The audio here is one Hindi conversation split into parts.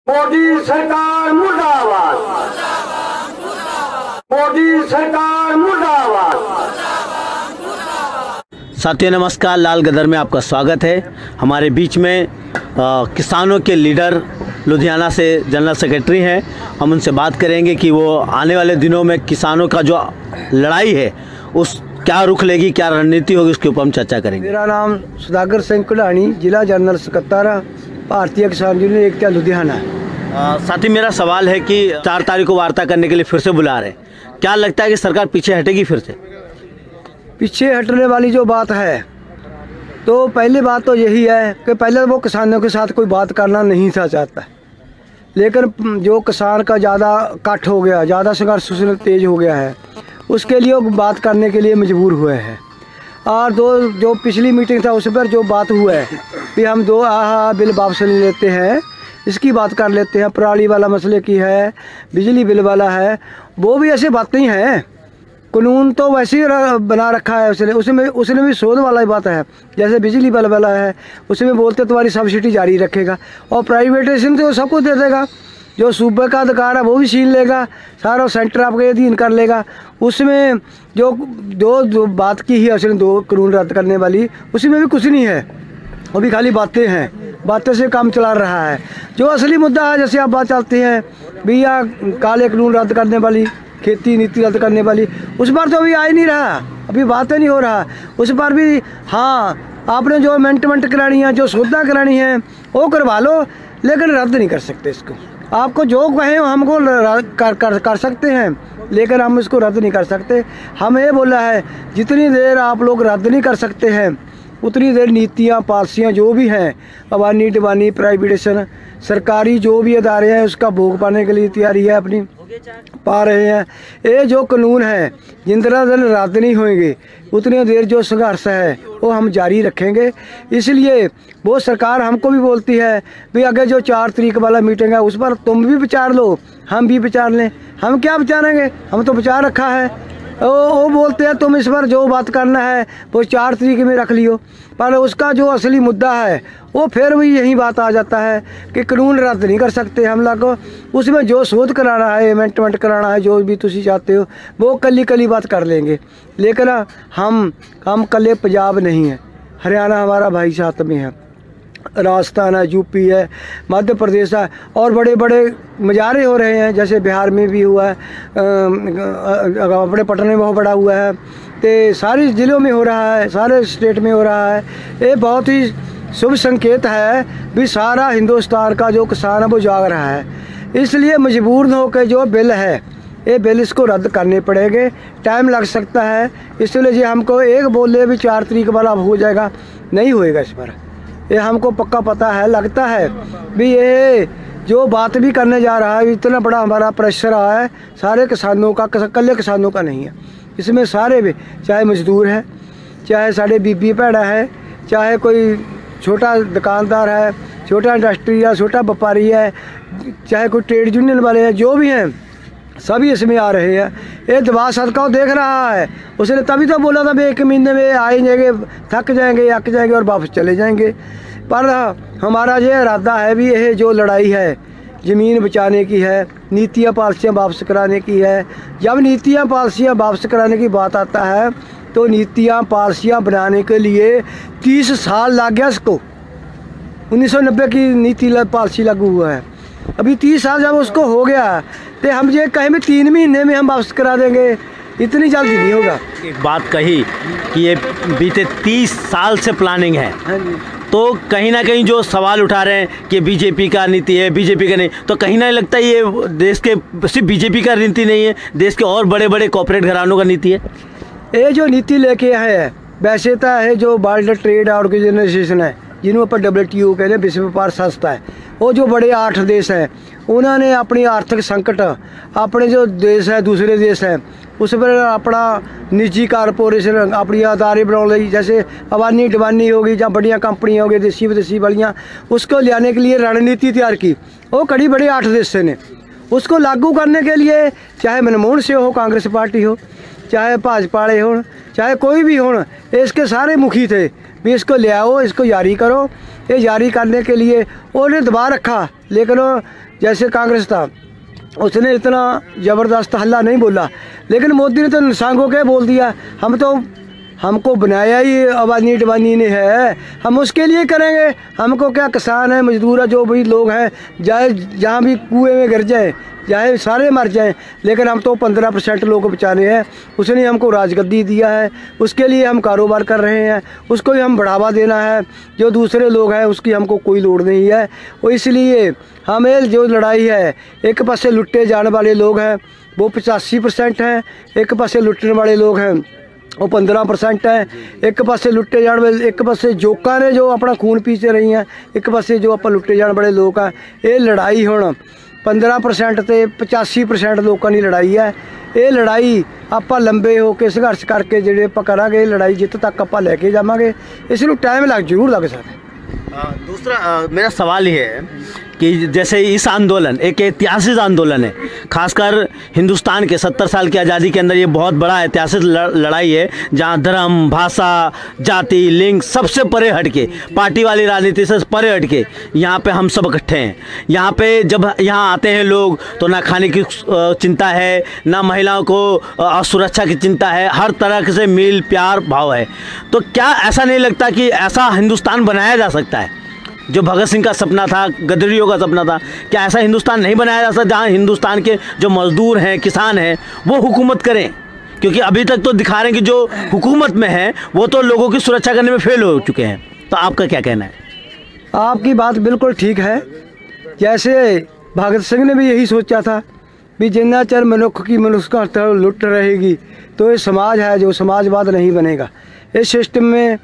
मोदी सरकार मुर्दाबाद, मोदी सरकार मुर्दाबाद। साथियों नमस्कार, लाल गदर में आपका स्वागत है। हमारे बीच में किसानों के लीडर लुधियाना से जनरल सेक्रेटरी हैं। हम उनसे बात करेंगे कि वो आने वाले दिनों में किसानों का जो लड़ाई है उस क्या रुख लेगी, क्या रणनीति होगी, उसके ऊपर हम चर्चा करेंगे। मेरा नाम सुधाकर सिंह कुलानी, जिला जनरल सेक्रेटरी भारतीय किसान यूनियन एकता लुधियाना है। साथी, मेरा सवाल है कि 4 तारीख को वार्ता करने के लिए फिर से बुला रहे हैं, क्या लगता है कि सरकार पीछे हटेगी? फिर से पीछे हटने वाली जो बात है, तो पहली बात तो यही है कि पहले वो किसानों के साथ कोई बात करना नहीं था चाहता, लेकिन जो किसान का ज़्यादा कट हो गया, ज़्यादा संघर्ष तेज हो गया है, उसके लिए वो बात करने के लिए मजबूर हुए हैं। और जो पिछली मीटिंग था उस पर जो बात हुआ है कि हम 2 बिल वापस ले लेते हैं, इसकी बात कर लेते हैं, पराली वाला मसले की है, बिजली बिल वाला है, वो भी ऐसी बातें ही हैं। कानून तो वैसे ही बना रखा है उसने भी शोध वाला ही बात है। जैसे बिजली बिल वाला है, उसमें बोलते तुम्हारी सब्सिडी जारी रखेगा और प्राइवेटाइजेशन तो सब कुछ दे देगा। जो सूबे का अधिकार है वो भी छीन लेगा, सारा सेंटर आपके अधीन कर लेगा। उसमें जो बात की है उसने 2 कानून रद्द करने वाली, उसमें भी कुछ नहीं है, वो भी खाली बातें हैं, बातें से काम चला रहा है। जो असली मुद्दा है, जैसे आप बात चलती हैं भैया काले कानून रद्द करने वाली, खेती नीति रद्द करने वाली, उस पर तो अभी आ ही नहीं रहा, अभी बातें नहीं हो रहा उस पर भी। हाँ, आपने जो अमेंडमेंट करानी है, जो सौदा करानी है वो करवा लो, लेकिन रद्द नहीं कर सकते इसको। आपको जो कहें हमको कर सकते हैं, लेकिन हम इसको रद्द नहीं कर सकते। हम ये बोला है जितनी देर आप लोग रद्द नहीं कर सकते हैं, उतनी देर नीतियाँ पॉलिसियाँ जो भी हैं, अबानी डिबानी प्राइवेटाइजेशन सरकारी जो भी अदारे हैं उसका भोग पाने के लिए तैयारी है अपनी पा रहे हैं। ये जो कानून है जितना दिन रद्द नहीं होंगे उतनी देर जो संघर्ष है वो हम जारी रखेंगे। इसलिए वो सरकार हमको भी बोलती है भी आगे जो 4 तारीख वाला मीटिंग है उस पर तुम भी विचार लो, हम भी विचार लें। हम क्या विचारेंगे, हम तो विचार रखा है। वो बोलते हैं तुम इस पर जो बात करना है वो 4 तारीख में रख लियो, पर उसका जो असली मुद्दा है वो फिर भी यही बात आ जाता है कि कानून रद्द नहीं कर सकते हम लोग। उसमें जो शोध कराना है, अमेंडमेंट कराना है, जो भी तुम चाहते हो वो कली बात कर लेंगे। लेकिन हम कले पंजाब नहीं है, हरियाणा हमारा भाई साथ में है, राजस्थान है, यूपी है, मध्य प्रदेश है, और बड़े बड़े मुजाहरे हो रहे हैं। जैसे बिहार में भी हुआ है, अपने पटना में बहुत बड़ा हुआ है, तो सारे ज़िलों में हो रहा है, सारे स्टेट में हो रहा है। ये बहुत ही शुभ संकेत है भी सारा हिंदुस्तान का जो किसान है वो जाग रहा है। इसलिए मजबूर न होकर जो बिल है ये बिल इसको रद्द करने पड़ेंगे, टाइम लग सकता है। इसलिए जी हमको एक बोले भी 4 तारीख वाला हो जाएगा, नहीं होएगा इस पर, ये हमको पक्का पता है। लगता है भी ये जो बात भी करने जा रहा है, इतना बड़ा हमारा प्रेशर आया है सारे किसानों का, कल्ले किसानों का नहीं है, इसमें सारे भी, चाहे मजदूर है, चाहे साढ़े बीबी भैड़ा है, चाहे कोई छोटा दुकानदार है, छोटा इंडस्ट्री है, छोटा व्यापारी है, चाहे कोई ट्रेड यूनियन वाले हैं, जो भी हैं सभी इसमें आ रहे हैं। ये दबा सदका देख रहा है, उसने तभी तो बोला था भी 1 महीने में आएंगे, थक जाएंगे और वापस चले जाएंगे। पर हमारा ये इरादा है भी यह जो लड़ाई है ज़मीन बचाने की है, नीतियाँ पॉलिसियाँ वापस कराने की है। जब नीतियाँ पॉलिसियाँ वापस कराने की बात आता है तो नीतियाँ पॉलिसियाँ बनाने के लिए 30 साल लग गया इसको। 1990 की नीति पॉलिसी लागू हुआ है, अभी 30 साल जब उसको हो गया तो हम ये कहें भी 3 महीने में हम वापस करा देंगे, इतनी जल्दी नहीं होगा। एक बात कही कि ये बीते 30 साल से प्लानिंग है, तो कहीं ना कहीं जो सवाल उठा रहे हैं कि बीजेपी का नीति है, बीजेपी का नहीं, तो कहीं ना लगता है ये देश के सिर्फ बीजेपी का नीति नहीं है, देश के और बड़े बड़े कॉर्पोरेट घरानों का नीति है। ये जो नीति लेके आए हैं वैसे तो है जो वर्ल्ड ट्रेड ऑर्गेनाइजेशन है, जिन्हों पर WTO कहते हैं, विश्व व्यापार संस्था है, वो जो बड़े 8 देश हैं उन्होंने अपनी आर्थिक संकट अपने जो देश है दूसरे देश हैं उस पर अपना निजी कारपोरेशन अपनी अदारे बना ली, जैसे अबानी डिबानी होगी या बढ़िया कंपनियाँ होगी देसी विदेशी बढ़िया, उसको लाने के लिए रणनीति तैयार की। वो कड़ी बड़े 8 देश ने उसको लागू करने के लिए, चाहे मनमोहन सिंह हो, कांग्रेस पार्टी हो, चाहे भाजपा वाले हो, चाहे कोई भी हो, इसके सारे मुखी थे भी इसको ले आओ, इसको जारी करो। ये जारी करने के लिए उन्होंने दबा रखा, लेकिन जैसे कांग्रेस था, उसने इतना ज़बरदस्त हल्ला नहीं बोला, लेकिन मोदी ने तो निशांगों के बोल दिया, हमको बनाया ही अबानी डबानी ने है, हम उसके लिए करेंगे। हमको क्या, किसान है, मजदूर है, जो भी लोग हैं, चाहे जहाँ भी कुएं में गिर जाए, चाहे सारे मर जाएं, लेकिन हम तो 15% लोग को बचाने हैं। उसने हमको राजगद्दी दिया है, उसके लिए हम कारोबार कर रहे हैं, उसको ही हम बढ़ावा देना है। जो दूसरे लोग हैं उसकी हमको कोई लोड़ नहीं है। और इसलिए हमें जो लड़ाई है, एक पास से लुट्टे जाने वाले लोग हैं वो 85% हैं, एक पास से लुटने वाले लोग हैं वो 15% है। एक पासे लुट्टे जाने वाले, एक पासे जोका ने जो अपना खून पीते रही हैं, एक पासे जो आप लुट्टे जाने वाले लोग हैं। ये लड़ाई हुण 15% ते 85% लोगों की लड़ाई है। ये लड़ाई आप लंबे होकर संघर्ष करके जिहड़े आपां करांगे, लड़ाई जित तक आप लैके जावांगे। इसनूं टाइम जरूर लग सकता है। दूसरा मेरा सवाल ये है कि जैसे इस आंदोलन एक ऐतिहासिक आंदोलन है, खासकर हिंदुस्तान के 70 साल की आज़ादी के अंदर ये बहुत बड़ा ऐतिहासिक लड़ाई है, जहाँ धर्म, भाषा, जाति, लिंग सबसे परे हटके, पार्टी वाली राजनीति से परे हटके यहाँ पे हम सब इकट्ठे हैं। यहाँ पे जब यहाँ आते हैं लोग तो ना खाने की चिंता है, ना महिलाओं को सुरक्षा की चिंता है, हर तरह से मेल प्यार भाव है। तो क्या ऐसा नहीं लगता कि ऐसा हिंदुस्तान बनाया जा सकता है जो भगत सिंह का सपना था, गदरियों का सपना था? क्या ऐसा हिंदुस्तान नहीं बनाया जा सकता जहाँ हिंदुस्तान के जो मजदूर हैं, किसान हैं, वो हुकूमत करें? क्योंकि अभी तक तो दिखा रहे हैं कि जो हुकूमत में है वो तो लोगों की सुरक्षा करने में फेल हो चुके हैं। तो आपका क्या कहना है? आपकी बात बिल्कुल ठीक है। जैसे भगत सिंह ने भी यही सोचा था भी जिन्ना चर मनुष्य की मनुष्यता लुट रहेगी तो ये समाज है जो समाजवाद नहीं बनेगा। इस सिस्टम में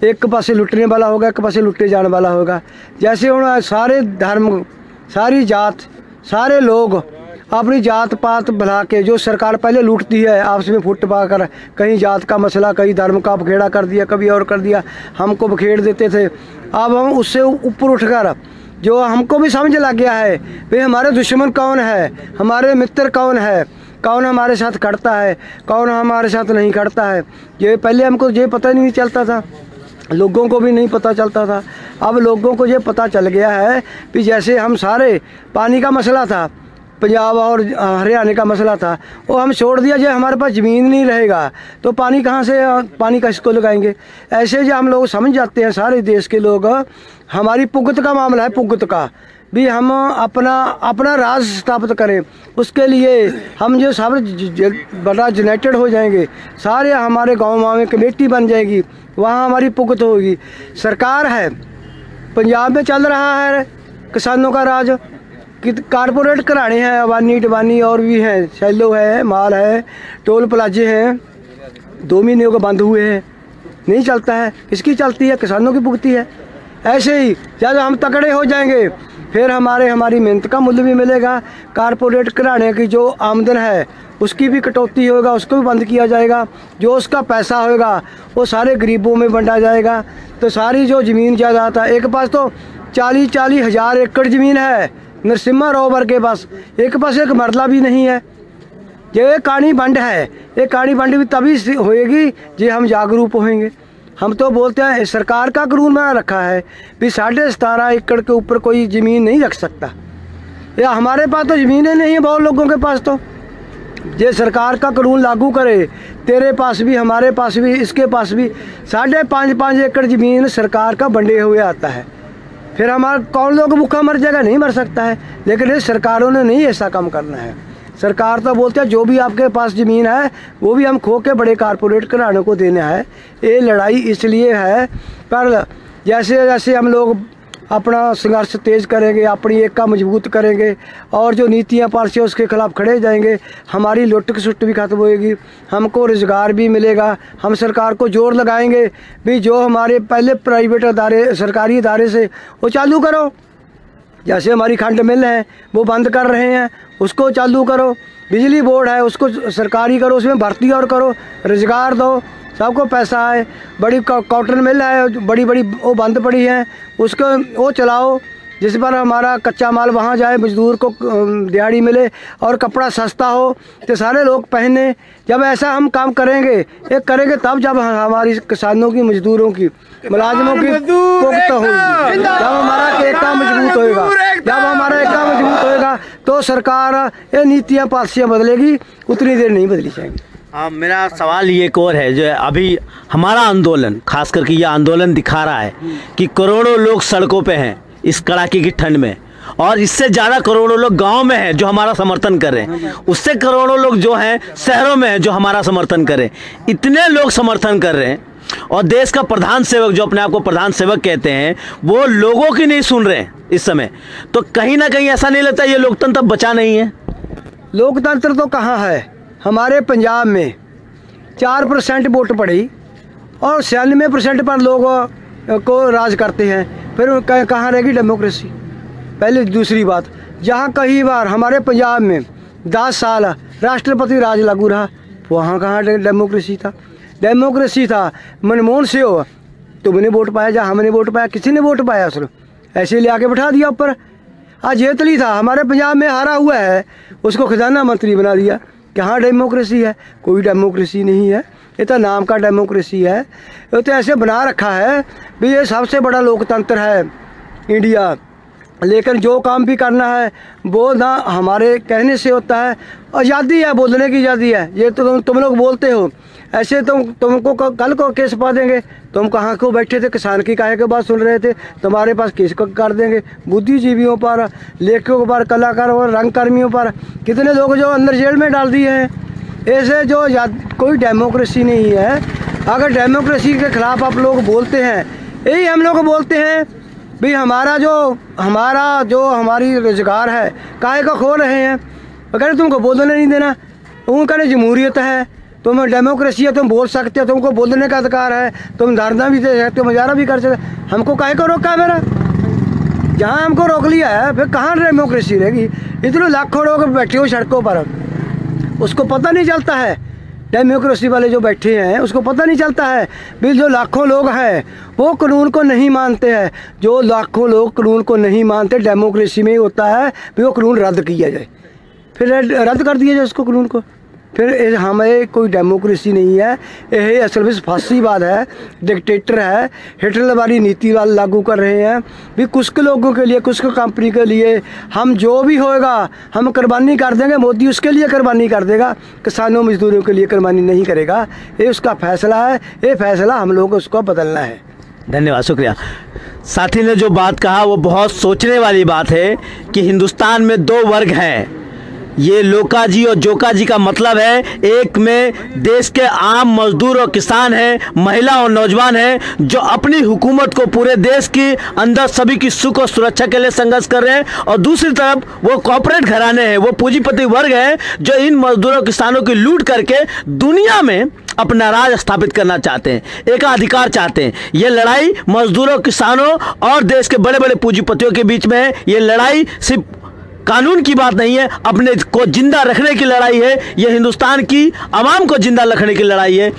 एक पासे लुटने वाला होगा, एक पासे लुटे जाने वाला होगा। जैसे हुण सारे धर्म, सारी जात, सारे लोग अपनी जात पात भुला के, जो सरकार पहले लूटती है आपस में फुट पा कर, कहीं जात का मसला, कहीं धर्म का बखेड़ा कर दिया, कभी और कर दिया, हमको बखेड़ देते थे। अब हम उससे ऊपर उठकर जो हमको भी समझ लग गया है भाई हमारे दुश्मन कौन है, हमारे मित्र कौन है, कौन हमारे साथ खड़ता है, कौन हमारे साथ नहीं खड़ता है। ये पहले हमको ये पता नहीं चलता था, लोगों को भी नहीं पता चलता था। अब लोगों को ये पता चल गया है कि जैसे हम सारे पानी का मसला था, पंजाब और हरियाणा का मसला था, वो हम छोड़ दिया। जो हमारे पास ज़मीन नहीं रहेगा तो पानी कहाँ से, पानी का इसको लगाएंगे। ऐसे जो हम लोग समझ जाते हैं सारे देश के लोग, हमारी पुगत का मामला है, पुगत का भी हम अपना राज स्थापित करें। उसके लिए हम जो सब बड़ा यूनाइटेड हो जाएंगे, सारे हमारे गाँव में कमेटी बन जाएगी, वहाँ हमारी पुगत होगी। सरकार है, पंजाब में चल रहा है किसानों का राज, कि कारपोरेट घराने हैं, अबानी डबानी और भी हैं, सैलो है, माल है, टोल प्लाजे हैं, 2 महीने को बंद हुए हैं, नहीं चलता है। किसकी चलती है? किसानों की भुगती है। ऐसे ही जब हम तकड़े हो जाएंगे फिर हमारी मेहनत का मूल्य भी मिलेगा। कारपोरेट घराने की जो आमदन है उसकी भी कटौती होगा, उसको भी बंद किया जाएगा। जो उसका पैसा होगा वो सारे गरीबों में बंटा जाएगा। तो सारी जो ज़मीन जायदाद है, एक पास तो 40-40 हज़ार एकड़ ज़मीन है नरसिम्हा रोवर के पास, एक पास एक मरला भी नहीं है। ये कानी बंड है, ये कानी बंड भी तभी होएगी जो हम जागरूक होंगे। हम तो बोलते हैं सरकार का कानून बना रखा है भी 17.5 एकड़ के ऊपर कोई ज़मीन नहीं रख सकता। या हमारे पास तो ज़मीनें नहीं है बहुत लोगों के पास। तो ये सरकार का कानून लागू करे, तेरे पास भी, हमारे पास भी, इसके पास भी 5.5 एकड़ ज़मीन सरकार का बंटे हुए आता है। फिर हमारा कौन लोग भूखा मर जाएगा? नहीं मर सकता है। लेकिन ये सरकारों ने नहीं ऐसा काम करना है। सरकार तो बोलते हैं जो भी आपके पास ज़मीन है वो भी हम खो के बड़े कारपोरेट घरानों को देना है। ये लड़ाई इसलिए है, पर जैसे जैसे हम लोग अपना संघर्ष तेज़ करेंगे, अपनी एकता मजबूत करेंगे और जो नीतियाँ पालिसियाँ उसके खिलाफ खड़े जाएंगे, हमारी लुट खसुट भी खत्म होएगी, हमको रोज़गार भी मिलेगा। हम सरकार को जोर लगाएंगे भी जो हमारे पहले प्राइवेट अदारे, सरकारी अदारे से वो चालू करो। जैसे हमारी खंड मिल है वो बंद कर रहे हैं, उसको चालू करो। बिजली बोर्ड है उसको सरकारी करो, उसमें भर्ती और करो, रोज़गार दो, सबको पैसा है। बड़ी कॉटन मिल है, बड़ी बड़ी वो बंद पड़ी हैं, उसको वो चलाओ जिस पर हमारा कच्चा माल वहाँ जाए, मजदूर को दिहाड़ी मिले और कपड़ा सस्ता हो तो सारे लोग पहने। जब ऐसा हम काम करेंगे तब जब हमारी किसानों की, मजदूरों की, मुलाजिमों की पुख्ता होगी, जब हमारा एकता मजबूत होएगा, जब हमारा एकता मजबूत होएगा तो सरकार ये नीतियाँ पॉलिसियाँ बदलेगी, उतनी देर नहीं बदली जाएंगी। मेरा सवाल ये एक और है, जो अभी हमारा आंदोलन, खास करके ये आंदोलन दिखा रहा है कि करोड़ों लोग सड़कों पे हैं इस कड़ाके की ठंड में, और इससे ज़्यादा करोड़ों लोग गांव में हैं जो हमारा समर्थन कर रहे हैं, उससे करोड़ों लोग जो हैं शहरों में हैं जो हमारा समर्थन कर रहे हैं। इतने लोग समर्थन कर रहे हैं और देश का प्रधान सेवक, जो अपने आप को प्रधान सेवक कहते हैं, वो लोगों की नहीं सुन रहे हैं इस समय। तो कहीं ना कहीं ऐसा नहीं लगता ये लोकतंत्र बचा नहीं है? लोकतंत्र तो कहाँ है? हमारे पंजाब में 4% वोट पड़ी और 96% पर लोग को राज करते हैं, फिर कहाँ रहेगी डेमोक्रेसी? पहले दूसरी बात, जहाँ कई बार हमारे पंजाब में 10 साल राष्ट्रपति राज लागू रहा, वहाँ कहाँ डेमोक्रेसी था? डेमोक्रेसी था मनमोहन सिंह हो, तुमने वोट पाया, जहाँ हमने वोट पाया, किसी ने वोट पाया? सिर्फ ऐसे ले आके बैठा दिया ऊपर। आज जेतली था हमारे पंजाब में, हारा हुआ है, उसको खजाना मंत्री बना दिया। कहाँ डेमोक्रेसी है? कोई डेमोक्रेसी नहीं है, ये तो नाम का डेमोक्रेसी है। ये तो ऐसे बना रखा है भी ये सबसे बड़ा लोकतंत्र है इंडिया, लेकिन जो काम भी करना है वो ना हमारे कहने से होता है। आज़ादी है, बोलने की आज़ादी है, ये तो तुम लोग बोलते हो। ऐसे तुमको कल को केस पा देंगे। तुम कहाँ को बैठे थे, किसान की काहे के बात सुन रहे थे, तुम्हारे पास केस कर देंगे। बुद्धिजीवियों पर, लेखकों पर, कलाकारों पर, रंगकर्मियों पर कितने लोग जो अंदर जेल में डाल दिए हैं। ऐसे जो कोई डेमोक्रेसी नहीं है। अगर डेमोक्रेसी के खिलाफ आप लोग बोलते हैं, यही हम लोग बोलते हैं भाई हमारा जो हमारी रोजगार है काहे का खो रहे हैं। अगर तुमको बोलने नहीं देना, वो कहने जमहूरियत है, तुम डेमोक्रेसी है, तुम बोल सकते हो, तुमको बोलने का अधिकार है, तुम धरना भी दे सकते हो, मुजाहरा भी कर सकते हो। हमको काहे को रोका है? मेरा जहाँ हमको रोक लिया है, फिर कहाँ डेमोक्रेसी रहेगी? इतने लाखों लोग बैठे हो सड़कों पर, उसको पता नहीं चलता है। डेमोक्रेसी वाले जो बैठे हैं उसको पता नहीं चलता है भी जो लाखों लोग हैं वो कानून को नहीं मानते हैं। जो लाखों लोग कानून को नहीं मानते, डेमोक्रेसी में ही होता है भी वो कानून रद्द किया जाए, फिर रद्द कर दिया जाए उसको कानून को। फिर हमें कोई डेमोक्रेसी नहीं है, यही असल में फासीवाद है, डिक्टेटर है, हिटलर वाली नीति वाले लागू कर रहे हैं भी कुछ के लोगों के लिए, कुछ के कंपनी के लिए। हम जो भी होएगा हम कुर्बानी कर देंगे, मोदी उसके लिए कुर्बानी कर देगा, किसानों मजदूरों के लिए कुर्बानी नहीं करेगा। ये उसका फैसला है, ये फैसला हम लोग को उसको बदलना है। धन्यवाद, शुक्रिया। साथी ने जो बात कहा वो बहुत सोचने वाली बात है कि हिंदुस्तान में 2 वर्ग हैं। ये लोका जी और जोका जी का मतलब है, एक में देश के आम मजदूर और किसान हैं, महिला और नौजवान हैं जो अपनी हुकूमत को पूरे देश के अंदर सभी की सुख और सुरक्षा के लिए संघर्ष कर रहे हैं, और दूसरी तरफ वो कॉर्पोरेट घराने हैं, वो पूंजीपति वर्ग है जो इन मजदूरों किसानों की लूट करके दुनिया में अपना राज स्थापित करना चाहते हैं, एकाधिकार चाहते हैं। ये लड़ाई मजदूरों, किसानों और देश के बड़े बड़े पूंजीपतियों के बीच में है। ये लड़ाई सिर्फ कानून की बात नहीं है, अपने को जिंदा रखने की लड़ाई है। ये हिंदुस्तान की आवाम को जिंदा रखने की लड़ाई है।